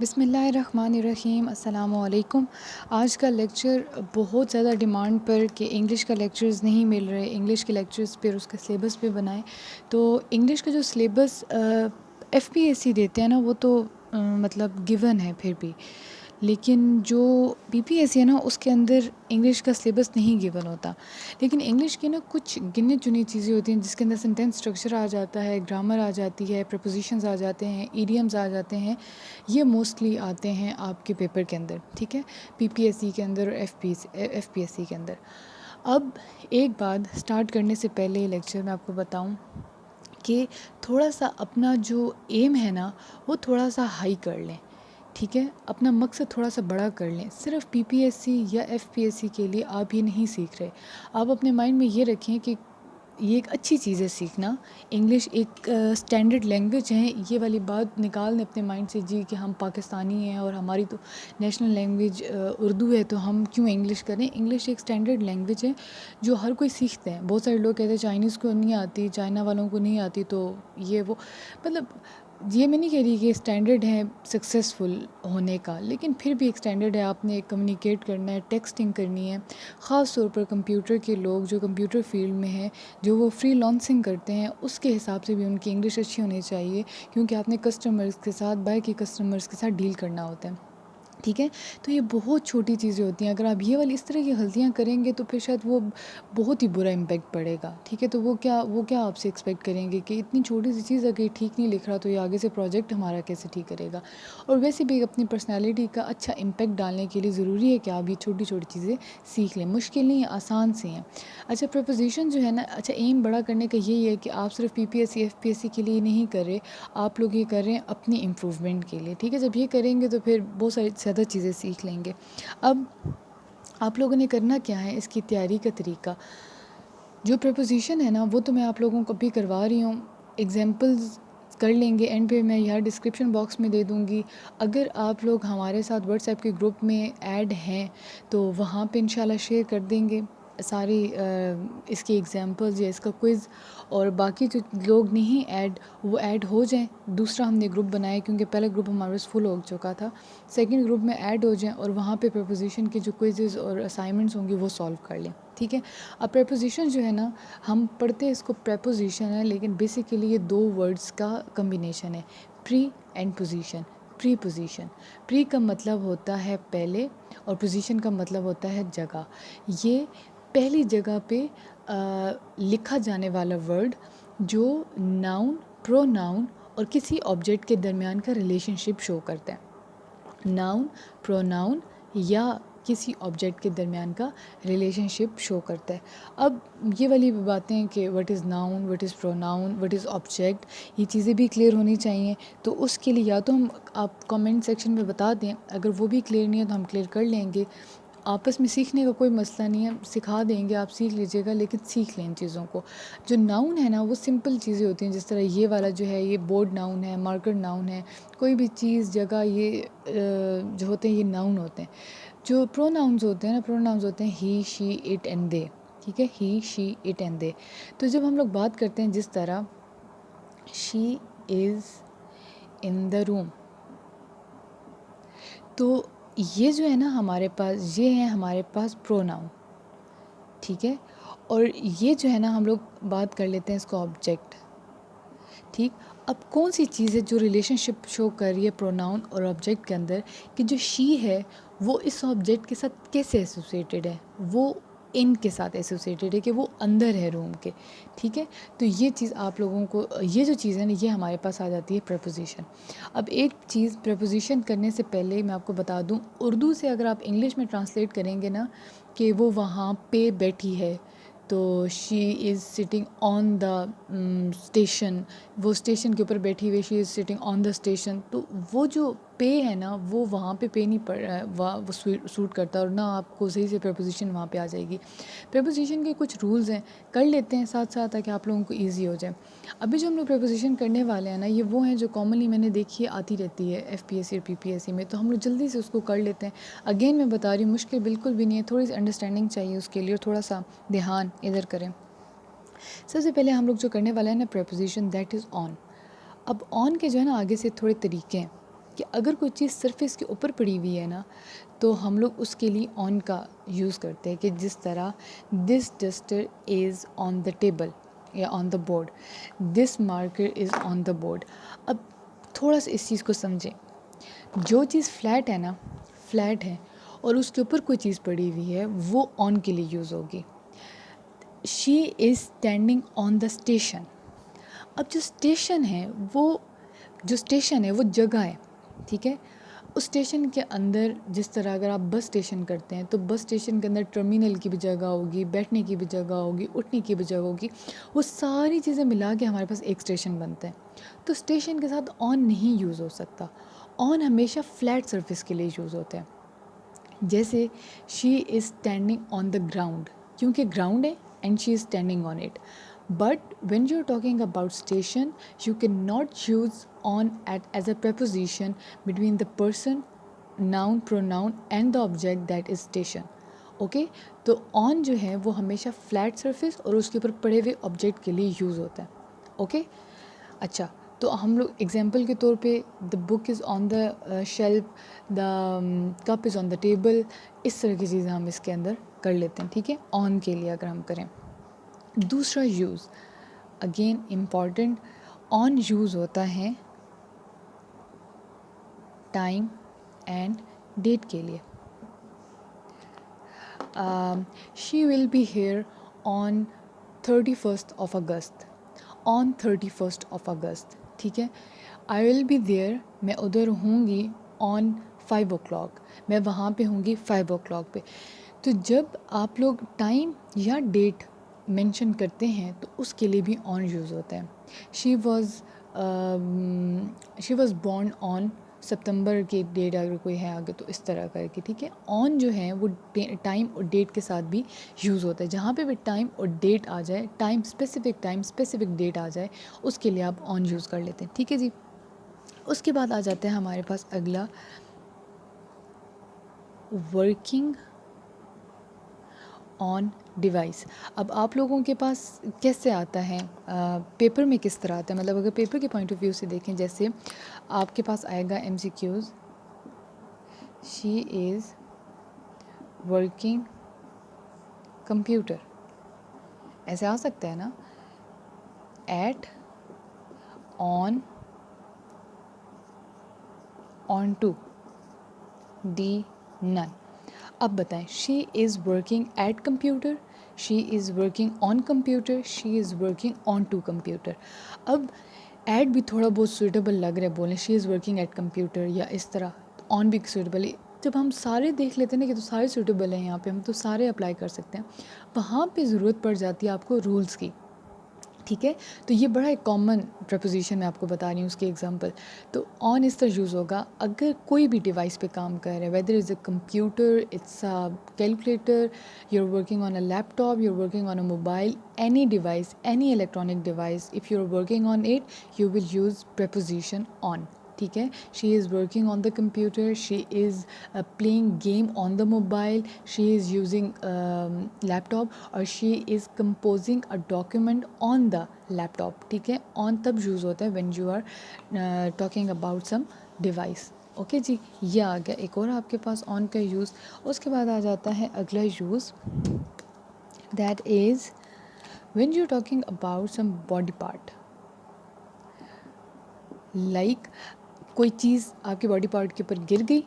बिस्मिल्लाहिर्रहमानिर्रहीम अस्सलामुअलैकुम। आज का लेक्चर बहुत ज़्यादा डिमांड पर कि इंग्लिश का लेक्चर्स नहीं मिल रहे, इंग्लिश के लेक्चर्स पर उसका सिलेबस पे बनाएं। तो इंग्लिश का जो सिलेबस एफपीएससी देते हैं ना, वो तो मतलब गिवन है फिर भी, लेकिन जो बीपीएससी है ना, उसके अंदर इंग्लिश का सिलेबस नहीं गिवन होता। लेकिन इंग्लिश की ना कुछ गिनी चुनी चीज़ें होती हैं जिसके अंदर सेंटेंस स्ट्रक्चर आ जाता है, ग्रामर आ जाती है, प्रपोजिशंस आ जाते हैं, इडियम्स आ जाते हैं। ये मोस्टली आते हैं आपके पेपर के अंदर, ठीक है, पीपीएससी के अंदर और एफपीएससी के अंदर। अब एक बात स्टार्ट करने से पहले लेक्चर में आपको बताऊं कि थोड़ा सा अपना जो एम है ना, वो थोड़ा सा हाई कर लें, ठीक है, अपना मकसद थोड़ा सा बड़ा कर लें। सिर्फ पीपीएससी या एफपीएससी के लिए आप ये नहीं सीख रहे। आप अपने माइंड में ये रखें कि ये एक अच्छी चीज़ है सीखना। इंग्लिश एक स्टैंडर्ड लैंग्वेज है, ये वाली बात निकाल दें अपने माइंड से जी कि हम पाकिस्तानी हैं और हमारी तो नेशनल लैंग्वेज उर्दू है, तो हम क्यों इंग्लिश करें। इंग्लिश एक स्टैंडर्ड लैंग्वेज है जो हर कोई सीखते हैं। बहुत सारे लोग कहते हैं चाइनीज़ को नहीं आती, चाइना वालों को नहीं आती, तो ये वो, मतलब ये मैं नहीं कह रही कि स्टैंडर्ड है सक्सेसफुल होने का, लेकिन फिर भी एक स्टैंडर्ड है। आपने कम्युनिकेट करना है, टेक्सटिंग करनी है। ख़ास तौर पर कंप्यूटर के लोग जो कंप्यूटर फील्ड में हैं, जो वो फ्रीलांसिंग करते हैं, उसके हिसाब से भी उनकी इंग्लिश अच्छी होनी चाहिए, क्योंकि आपने कस्टमर्स के साथ, बाकी कस्टमर्स के साथ डील करना होता है, ठीक है। तो ये बहुत छोटी चीज़ें होती हैं। अगर आप ये वाली इस तरह की गलतियाँ करेंगे तो फिर शायद वो बहुत ही बुरा इम्पैक्ट पड़ेगा, ठीक है। तो वो क्या आपसे एक्सपेक्ट करेंगे कि इतनी छोटी सी चीज़ अगर ठीक नहीं लिख रहा तो ये आगे से प्रोजेक्ट हमारा कैसे ठीक करेगा। और वैसे भी अपनी पर्सनैलिटी का अच्छा इम्पैक्ट डालने के लिए ज़रूरी है कि आप ये छोटी छोटी चीज़ें सीख लें। मुश्किल नहीं है, आसान सी हैं। अच्छा, प्रपोजिशन जो है ना, अच्छा एम बड़ा करने का यही है कि आप सिर्फ पीपीएससी एफपीएससी के लिए नहीं कर रहे, आप लोग ये कर रहे हैं अपनी इम्प्रूवमेंट के लिए, ठीक है। जब ये करेंगे तो फिर बहुत सारी ज़्यादा चीज़ें सीख लेंगे। अब आप लोगों ने करना क्या है, इसकी तैयारी का तरीका, जो प्रपोजिशन है ना, वो तो मैं आप लोगों को अभी करवा रही हूँ, एग्जांपल्स कर लेंगे। एंड पे मैं यहाँ डिस्क्रिप्शन बॉक्स में दे दूँगी। अगर आप लोग हमारे साथ व्हाट्सएप के ग्रुप में ऐड हैं तो वहाँ पे इंशाल्लाह शेयर कर देंगे सारी इसकी एग्जांपल्स या इसका क्विज़। और बाकी जो लोग नहीं ऐड, वो ऐड हो जाएं। दूसरा हमने ग्रुप बनाया क्योंकि पहला ग्रुप हमारे पास फुल हो चुका था। सेकंड ग्रुप में ऐड हो जाएं और वहाँ पे प्रपोजिशन के जो क्विज़ेस और असाइनमेंट्स होंगे वो सॉल्व कर लें, ठीक है। अब प्रपोजिशन जो है ना, हम पढ़ते हैं इसको प्रपोजिशन है, लेकिन बेसिकली ये दो वर्ड्स का कम्बिनेशन है, pre and position. Pre position, pre का मतलब होता है पहले और पोजीशन का मतलब होता है जगह। ये पहली जगह पे लिखा जाने वाला वर्ड जो नाउन, प्रोनाउन और किसी ऑब्जेक्ट के दरमियान का रिलेशनशिप शो करता है। नाउन, प्रोनाउन या किसी ऑब्जेक्ट के दरमियान का रिलेशनशिप शो करता है। अब ये वाली बातें कि what is noun, what is pronoun, what is object, ये चीज़ें भी क्लियर होनी चाहिए। तो उसके लिए या तो हम आप कमेंट सेक्शन में बता दें, अगर वो भी क्लियर नहीं है तो हम क्लियर कर लेंगे। आपस में सीखने का कोई मसला नहीं है, सिखा देंगे, आप सीख लीजिएगा, लेकिन सीख लें इन चीज़ों को। जो नाउन है ना, वो सिंपल चीज़ें होती हैं, जिस तरह ये वाला जो है ये बोर्ड नाउन है, मार्कर नाउन है। कोई भी चीज़, जगह, ये जो होते हैं ये नाउन होते हैं। जो प्रोनाउंस होते हैं ना, प्रोनाउंस होते हैं ही, शी, इट एंड दे, ठीक है, ही, शी, इट एंड दे। तो जब हम लोग बात करते हैं जिस तरह she is in the room, तो ये जो है ना हमारे पास, ये है हमारे पास प्रोनाउन, ठीक है। और ये जो है ना, हम लोग बात कर लेते हैं इसको ऑब्जेक्ट, ठीक। अब कौन सी चीज़ है जो रिलेशनशिप शो कर रही है प्रोनाउन और ऑब्जेक्ट के अंदर, कि जो शी है वो इस ऑब्जेक्ट के साथ कैसे एसोसिएटेड है, वो इन के साथ एसोसिएटेड है, कि वो अंदर है रूम के, ठीक है। तो ये चीज़ आप लोगों को, ये जो चीज़ है ना, ये हमारे पास आ जाती है प्रपोजिशन। अब एक चीज़ प्रपोजिशन करने से पहले मैं आपको बता दूं, उर्दू से अगर आप इंग्लिश में ट्रांसलेट करेंगे ना कि वो वहाँ पे बैठी है, तो she is sitting on the station, वो स्टेशन के ऊपर बैठी हुई, she is sitting on the station. तो वो जो पे है ना, वो वहाँ पे नहीं पड़ रहा है, वो सूट करता है, और ना आपको सही से प्रपोजिशन वहाँ पे आ जाएगी। प्रपोजिशन के कुछ रूल्स हैं, कर लेते हैं साथ साथ ताकि आप लोगों को ईजी हो जाए। अभी जो हम लोग प्रपोजिशन करने वाले हैं ना, ये वो हैं जो कॉमनली मैंने देखी है आती रहती है एफपीएससी और पीपीएससी में, तो हम लोग जल्दी से उसको कर लेते हैं। अगेन मैं बता रही हूँ, मुश्किल बिल्कुल भी नहीं है, थोड़ी सी अंडरस्टैंडिंग चाहिए उसके लिए, और थोड़ा सा ध्यान इधर करें। सबसे पहले हम लोग जो करने वाले हैं ना, प्रपोजिशन, दैट इज़ ऑन। अब ऑन के जो है ना आगे से थोड़े तरीके हैं। कि अगर कोई चीज़ सरफेस के ऊपर पड़ी हुई है ना, तो हम लोग उसके लिए ऑन का यूज़ करते हैं, कि जिस तरह this duster is on the table या on the board, this marker is on the board. अब थोड़ा सा इस चीज़ को समझें। जो चीज़ फ्लैट है ना, फ्लैट है और उसके ऊपर कोई चीज़ पड़ी हुई है, वो ऑन के लिए यूज़ होगी। She is standing on the station. अब जो स्टेशन है वो जगह है, ठीक है। उस स्टेशन के अंदर जिस तरह अगर आप बस स्टेशन करते हैं, तो बस स्टेशन के अंदर टर्मिनल की भी जगह होगी, बैठने की भी जगह होगी, उठने की भी जगह होगी। वो सारी चीज़ें मिला के हमारे पास एक स्टेशन बनता है। तो स्टेशन के साथ ऑन नहीं यूज़ हो सकता। ऑन हमेशा फ्लैट सरफेस के लिए यूज़ होता है। जैसे she is standing on the ground, क्योंकि ग्राउंड है and she is standing on it. But when you're talking about station, you cannot use on as a preposition between the person, noun, pronoun and the object that is station. Okay, तो on जो है वो हमेशा flat surface और उसके ऊपर पड़े हुए ऑब्जेक्ट के लिए यूज़ होता है। ओके, अच्छा, तो हम लोग एग्जांपल के तौर पे the book is on the shelf, the cup is on the table, इस तरह की चीज़ें हम इसके अंदर कर लेते हैं, ठीक है, ऑन के लिए अगर हम करें। दूसरा use again important, on use होता है टाइम एंड डेट के लिए। She will be here on 31st of August, on 31st of अगस्त, ठीक है। आई विल बी देयर, मैं उधर होंगी ऑन 5 o'clock, मैं वहाँ पे होंगी 5 o'clock पे। तो जब आप लोग टाइम या डेट मेंशन करते हैं तो उसके लिए भी ऑन यूज़ होता है। शी वॉज़ बॉर्न ऑन सितंबर की डेट अगर कोई है आगे, तो इस तरह करके, ठीक है। ऑन जो है वो टाइम और डेट के साथ भी यूज़ होता है। जहाँ पे भी टाइम और डेट आ जाए, टाइम स्पेसिफिक डेट आ जाए, उसके लिए आप ऑन यूज़ कर लेते हैं, ठीक है जी। उसके बाद आ जाते हैं हमारे पास अगला, वर्किंग ऑन डिवाइस। अब आप लोगों के पास कैसे आता है, पेपर में किस तरह आता है, मतलब अगर पेपर के पॉइंट ऑफ व्यू से देखें, जैसे आपके पास आएगा MCQs, she is working computer, ऐसे आ सकता है ना, at, on to, D, none. अब बताएं, she is working at computer, she is working on computer, she is working on to computer. अब एट भी थोड़ा बहुत सूटेबल लग रहा है बोलें, she is working at computer, या इस तरह ऑन भी सूटेबल है। जब हम सारे देख लेते हैं ना कि तो सारे सूटेबल हैं, यहाँ पे हम तो सारे अप्लाई कर सकते हैं। वहाँ पे ज़रूरत पड़ जाती है आपको रूल्स की, ठीक है। तो ये बड़ा एक कॉमन प्रपोजिशन मैं आपको बता रही हूँ, उसकी एग्जांपल। तो ऑन इस तरह यूज़ होगा अगर कोई भी डिवाइस पे काम कर रहा है, whether is a computer, it's a calculator, you are working on a laptop, you are working on a mobile, any device, any electronic device, if you are working on it you will use preposition on, ठीक है। She is working on the computer, she is playing game on the mobile, she is using laptop, और she is composing a document on the laptop, ठीक है। On तब use होता है when you are talking about some device. Okay जी, ये आ गया एक और आपके पास ऑन का यूज़। उसके बाद आ जाता है अगला use, that is when you talking about some body part, like कोई चीज़ आपके बॉडी पार्ट के ऊपर गिर गई,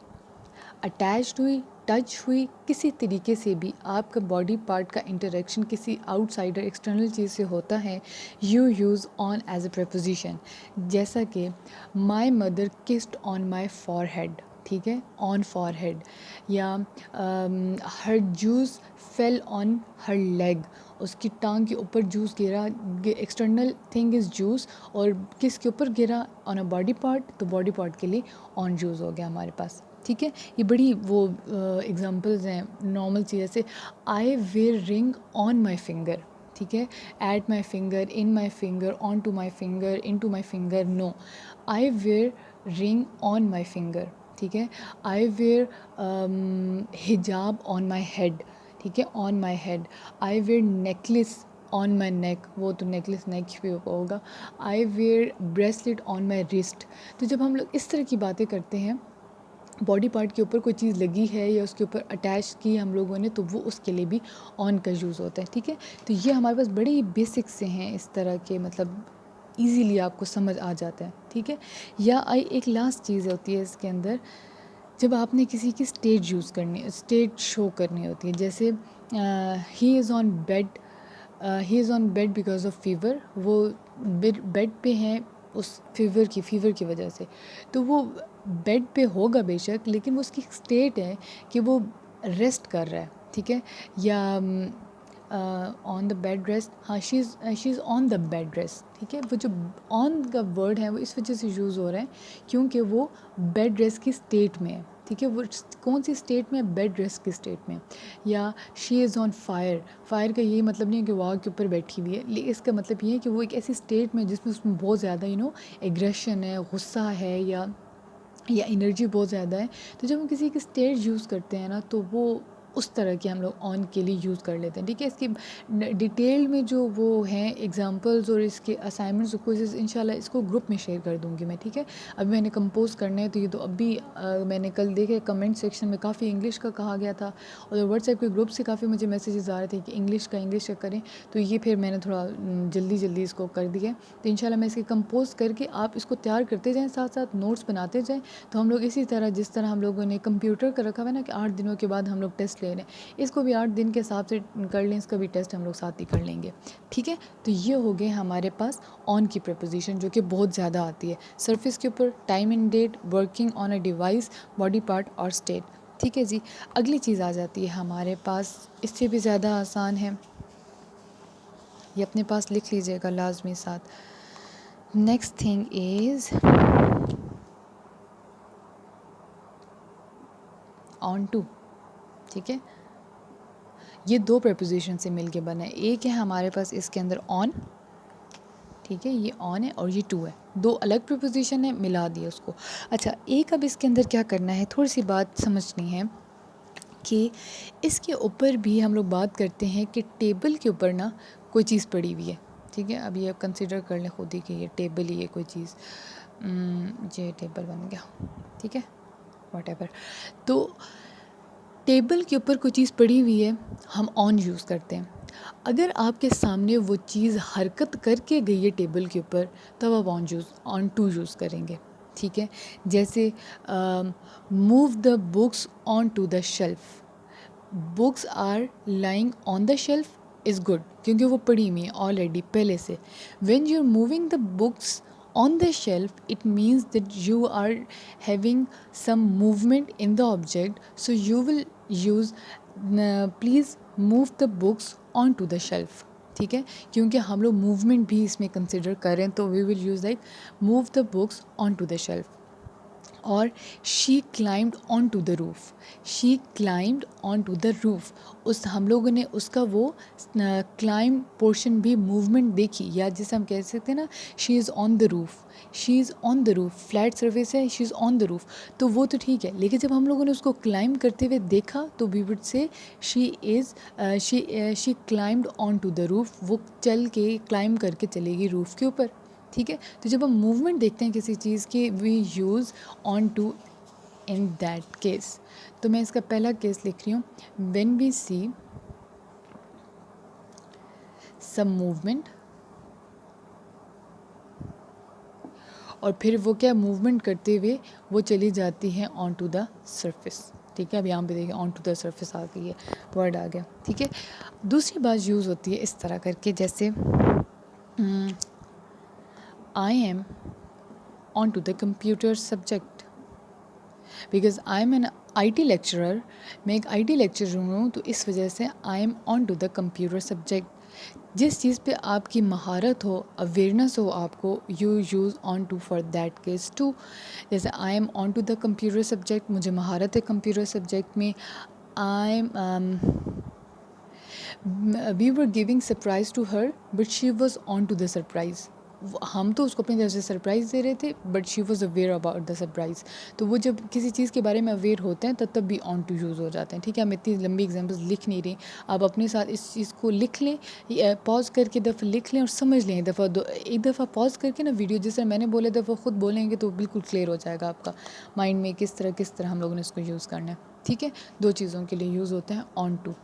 अटैच्ड हुई, टच हुई, किसी तरीके से भी आपका बॉडी पार्ट का इंटरेक्शन किसी आउटसाइडर एक्सटर्नल चीज़ से होता है, you use on as a preposition. जैसा कि my mother kissed on my forehead, ठीक है, ऑन फॉरहेड, या her juice fell on her leg, उसकी टांग के ऊपर जूस गिरा, एक्सटर्नल थिंग इज़ जूस, और किसके ऊपर गिरा, ऑन अ बॉडी पार्ट, तो बॉडी पार्ट के लिए ऑन जूस हो गया हमारे पास, ठीक है। ये बड़ी वो एग्जांपल्स हैं नॉर्मल चीज़ से, I wear ring on my finger, ठीक है, at my finger, in my finger, onto my finger, into my finger, no, I wear ring on my finger, ठीक है। I wear hijab on my head, ठीक है, on my head. I wear necklace on my neck, वो तो necklace neck पे होगा। I wear bracelet on my wrist. तो जब हम लोग इस तरह की बातें करते हैं, बॉडी पार्ट के ऊपर कोई चीज़ लगी है या उसके ऊपर अटैच की हम लोगों ने, तो वो उसके लिए भी ऑन का यूज़ होता है। ठीक है, तो ये हमारे पास बड़े ही बेसिक से हैं इस तरह के, मतलब इजीली आपको समझ आ जाता है। ठीक है, या एक लास्ट चीज़ होती है इसके अंदर, जब आपने किसी की स्टेट यूज़ करनी, स्टेट शो करनी होती है, जैसे he is on bed, he is on bed because of fever, वो बेड पे हैं उस फीवर की वजह से। तो वो बेड पे होगा बेशक, लेकिन वो उसकी स्टेट है कि वो रेस्ट कर रहा है। ठीक है, या ऑन द बेड रेस्ट, हाँ she is on the bed rest. ठीक है, वो जो ऑन का वर्ड है वो इस वजह से यूज़ हो रहा है क्योंकि वो बेड रेस्ट की स्टेट में है। ठीक है, वो कौन सी स्टेट में, बेड रेस्ट की स्टेट में। या she is on fire, fire का यही मतलब नहीं है कि वो आग के ऊपर बैठी हुई है, लेकिन इसका मतलब ये है कि वो एक ऐसी स्टेट में जिसमें उसमें बहुत ज़्यादा एग्रेशन है, गुस्सा है, या एनर्जी बहुत ज़्यादा है। तो जब हम किसी की स्टेट यूज़ करते हैं ना, तो वो उस तरह के हम लोग ऑन के लिए यूज़ कर लेते हैं। ठीक है, इसकी डिटेल में जो वो हैं एग्जांपल्स और इसके असाइनमेंट्स को इंशाल्लाह इसको ग्रुप में शेयर कर दूंगी मैं। ठीक है, अभी मैंने कंपोज करना है, तो ये तो अभी मैंने कल देखे कमेंट सेक्शन में काफ़ी इंग्लिश का कहा गया था, और व्हाट्सएप के ग्रुप से काफ़ी मुझे मैसेजेस आ रहे थे कि इंग्लिश का करें, तो ये फिर मैंने थोड़ा जल्दी इसको कर दिया। तो इंशाल्लाह मैं इसके कंपोज करके आप इसको तैयार करते जाएँ, साथ साथ नोट्स बनाते जाएँ। तो हम लोग इसी तरह, जिस तरह हम लोगों ने कंप्यूटर का रखा हुआ है ना कि 8 दिनों के बाद हम लोग टेस्ट ले रहे हैं, इसको भी 8 दिन के हिसाब से कर लें, इसका भी टेस्ट हम लोग साथ ही कर लेंगे। ठीक है, तो ये हो गए हमारे पास ऑन की प्रपोजिशन, जो कि बहुत ज़्यादा आती है सरफेस के ऊपर, time and date, working on a device, body part और स्टेट। ठीक है जी, अगली चीज़ आ जाती है हमारे पास, इससे भी ज़्यादा आसान है, ये अपने पास लिख लीजिएगा लाजमी साथ। Next thing is on to. ठीक है, ये दो प्रपोजिशन से मिलके बना है, एक है हमारे पास इसके अंदर ऑन, ठीक है, ये ऑन है और ये टू है, दो अलग प्रपोजिशन है, मिला दिया उसको। अच्छा, एक अब इसके अंदर क्या करना है, थोड़ी सी बात समझनी है कि इसके ऊपर भी हम लोग बात करते हैं कि टेबल के ऊपर ना कोई चीज़ पड़ी हुई है। ठीक है, अब ये आप कंसिडर कर लें खुद ही कि ये टेबल ही है कोई चीज़, ये टेबल बन गया। ठीक है, व्हाटएवर। तो टेबल के ऊपर कोई चीज़ पड़ी हुई है, हम ऑन यूज़ करते हैं। अगर आपके सामने वो चीज़ हरकत करके गई है टेबल के ऊपर, तब आप ऑन टू यूज़ करेंगे। ठीक है, जैसे move the books on to the shelf, books are lying on the shelf is good, क्योंकि वो पड़ी हुई है ऑलरेडी पहले से। When you are moving the books on the shelf, it means that you are having some movement in the object, so you will use please move the books onto the shelf। ठीक है, क्योंकि हम लोग movement भी इसमें consider करें, तो we will use like move the books on to the shelf. और she climbed on to the roof, she climbed on to the roof, उस हम लोगों ने उसका वो क्लाइम पोर्शन भी मूवमेंट देखी, या जिसे हम कह सकते हैं ना she is on the roof, she is on the roof, flat surface है, she is on the roof, तो वो तो ठीक है, लेकिन जब हम लोगों ने उसको क्लाइम करते हुए देखा, तो we would say she climbed on to the roof, वो चल के क्लाइम करके चलेगी रूफ़ के ऊपर। ठीक है, तो जब हम मूवमेंट देखते हैं किसी चीज़ की, we use on to in that case. तो मैं इसका पहला केस लिख रही हूँ, when we see some movement, और फिर वो क्या मूवमेंट करते हुए वो चली जाती है ऑन टू द सरफेस। ठीक है, अब यहाँ पे देखिए ऑन टू द सरफेस आ गई है, वर्ड आ गया। ठीक है, दूसरी बात यूज़ होती है इस तरह करके, जैसे I am on to the computer subject, because I am an IT lecturer, मैं एक IT लेक्चरर हूँ, तो इस वजह से I am on to the computer subject. जिस चीज़ पे आपकी महारत हो, अवेयरनेस हो आपको, you use on to for that case too. जैसे I am on to the computer subject, मुझे महारत है कंप्यूटर सब्जेक्ट में। I am we were giving surprise to her but she was on to the surprise, हम तो उसको अपनी तरफ से सरप्राइज़ दे रहे थे, but she was aware about the surprise. तो वो जब किसी चीज़ के बारे में अवेयर होते हैं तब भी ऑन टू यूज़ हो जाते हैं। ठीक है, हम इतनी लंबी एग्जाम्पल्स लिख नहीं रही, आप अपने साथ इस चीज़ को लिख लें, पॉज करके दफ़ा लिख लें और समझ लें। एक दफ़ा पॉज करके ना वीडियो, जिस तरह मैंने बोला, दफ़ा ख़ुद बोलेंगे तो बिल्कुल क्लियर हो जाएगा आपका माइंड में किस तरह हम लोगों ने इसको यूज़ करना है। ठीक है, 2 चीज़ों के लिए यूज़ होते हैं ऑन टू।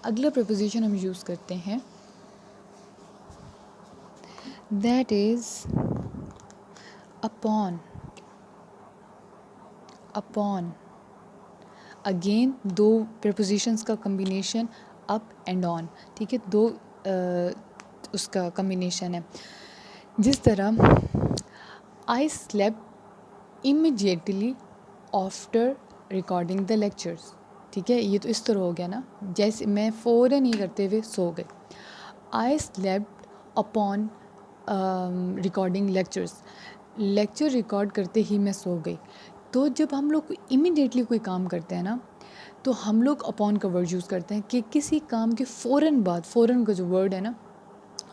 अगला प्रपोजिशन हम यूज़ करते हैं, that is upon. Upon again 2 propositions का कम्बिनेशन, अप एंड ऑन। ठीक है, 2 उसका कम्बिनेशन है। जिस तरह I slept immediately after recording the lectures. ठीक है, ये तो इस तरह हो गया ना, जैसे मैं फ़ौरन ही करते हुए सो गए। I slept upon recording lectures, lecture record करते ही मैं सो गई। तो जब हम लोग इमीडिएटली कोई काम करते हैं ना, तो हम लोग अपॉन का वर्ड यूज़ करते हैं कि किसी काम के फ़ौरन बाद, फ़ौरन का जो वर्ड है ना,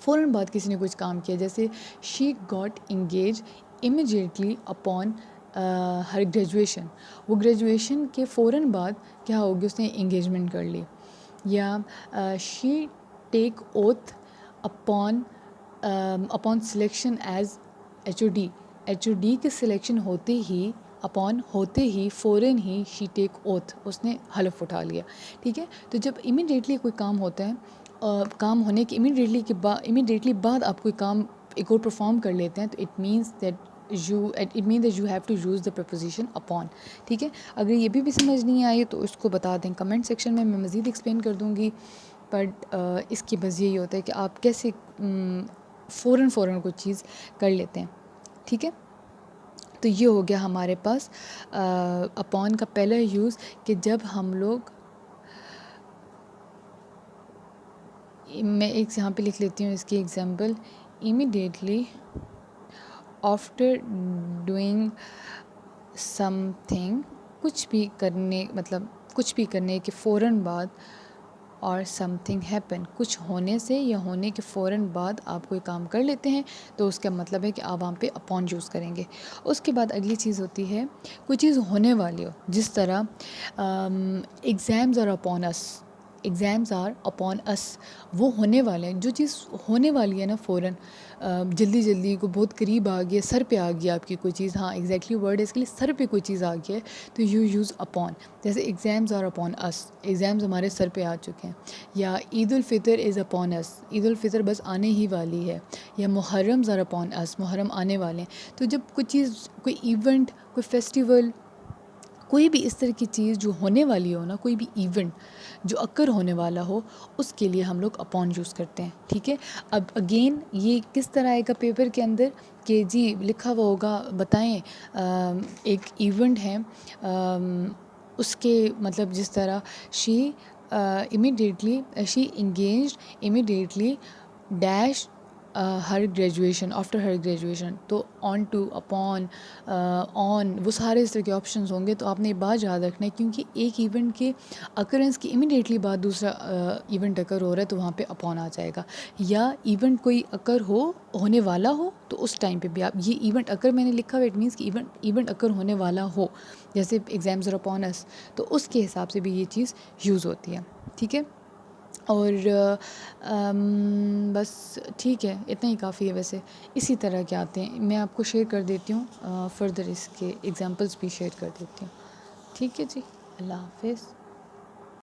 फ़ौरन बाद किसी ने कुछ काम किया। जैसे she got engage immediately upon her graduation, वो ग्रेजुएशन के फ़ौरन बाद क्या होगी, उसने इंगेजमेंट कर ली। या she take oath upon upon selection as HOD, HOD के सिलेक्शन होते ही, अपॉन होते ही, फ़ौरन ही शी टेक ओथ, उसने हलफ उठा लिया। ठीक है, तो जब इमीडिएटली कोई काम होता है, काम होने के इमीडिएटली बाद आप कोई काम एक और परफॉर्म कर लेते हैं, तो it means that you have to use the preposition upon. ठीक है, अगर ये भी समझ नहीं आई तो उसको बता दें कमेंट सेक्शन में, मैं मज़ीद एक्सप्लेन कर दूँगी। बट इसकी बस यही होता है कि आप कैसे फ़ौरन कोई चीज़ कर लेते हैं। ठीक है, तो ये हो गया हमारे पास अपॉन का पहला यूज़, कि जब हम लोग, मैं एक यहाँ पे लिख लेती हूँ इसकी example, immediately after doing something, कुछ भी करने, मतलब कुछ भी करने के फ़ौरन बाद, और समथिंग हैपन, कुछ होने से या होने के फ़ौरन बाद आप कोई काम कर लेते हैं, तो उसका मतलब है कि आप वहाँ पे अपॉन यूज़ करेंगे। उसके बाद अगली चीज़ होती है कोई चीज़ होने वाली हो, जिस तरह exams are upon us, exams are upon us, वो होने वाले हैं। जो चीज़ होने वाली है ना फ़ौरन, जल्दी जल्दी को बहुत करीब आ गया, सर पे आ गया आपकी कोई चीज़, हाँ एग्जैक्टली वर्ड है इसके लिए, सर पे कोई चीज़ आ गया है, तो यू यूज़ अपॉन। जैसे exams are upon us, exams हमारे सर पे आ चुके हैं। या Eid ul Fitr is upon us, Eid ul Fitr बस आने ही वाली है। या Muharrams are upon us, Muharram आने वाले हैं। तो जब कोई चीज़, कोई इवेंट, कोई फेस्टिवल, कोई भी इस तरह की चीज़ जो होने वाली हो ना, कोई भी इवेंट जो अकर होने वाला हो, उसके लिए हम लोग अपॉन यूज़ करते हैं। ठीक है, अब अगेन ये किस तरह आएगा पेपर के अंदर, कि जी लिखा हुआ होगा, बताएं एक इवेंट है, उसके मतलब जिस तरह she immediately, she engaged immediately dash her graduation, after her graduation, तो ऑन टू, अपॉन, ऑन, वो सारे इस तरह के ऑप्शंस होंगे। तो आपने ये बात याद रखना है, क्योंकि एक इवेंट के अकरेंस की इमीडिएटली बाद दूसरा इवेंट अकर हो रहा है, तो वहाँ पे अपॉन आ जाएगा। या इवेंट कोई अकर होने वाला हो, तो उस टाइम पे भी आप, ये इवेंट अकर मैंने लिखा हुआ, इट मीन्स कि इवेंट अकर होने वाला हो, जैसे एग्ज़ाम्स आर अपॉन अस, तो उसके हिसाब से भी ये चीज़ यूज़ होती है। ठीक है, और बस ठीक है, इतना ही काफ़ी है वैसे। इसी तरह के आते हैं, मैं आपको शेयर कर देती हूँ, फ़र्दर इसके एग्ज़ाम्पल्स भी शेयर कर देती हूँ। ठीक है जी, अल्लाह हाफ़िज़।